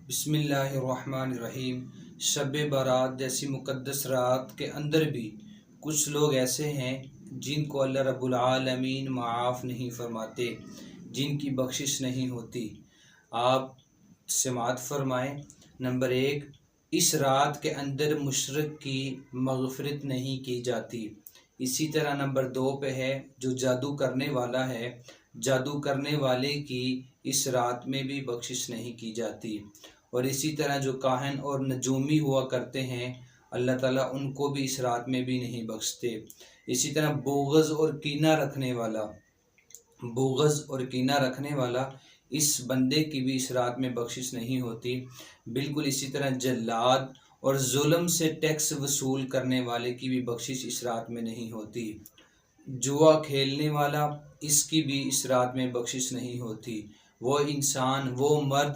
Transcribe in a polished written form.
بسم اللہ الرحمن الرحیم۔ شب برات جیسی مقدس رات کے اندر بھی کچھ لوگ ایسے ہیں جن کو اللہ رب العالمین معاف نہیں فرماتے، جن کی بخشش نہیں ہوتی۔ آپ سماعت فرمائیں۔ نمبر 1، اس رات کے اندر مشرک کی مغفرت نہیں کی جاتی۔ اسی طرح نمبر 2 پہ ہے جو جادو کرنے والا ہے، جادو کرنے والے کی اس رات میں بھی بخشش نہیں کی جاتی۔ اور اسی طرح جو کاہن اور نجومی ہوا کرتے ہیں، اللہ تعالیٰ ان کو بھی اس رات میں بھی نہیں بخشتے۔ اسی طرح بغض اور کینہ رکھنے والا اس بندے کی بھی اس رات میں بخشش نہیں ہوتی۔ بالکل اسی طرح جلاد اور ظلم سے ٹیکس وصول کرنے والے کی بھی بخشش اس رات میں نہیں ہوتی۔ جوا کھیلنے والا، اس کی بھی اس رات میں بخشش نہیں ہوتی۔ وہ انسان، وہ مرد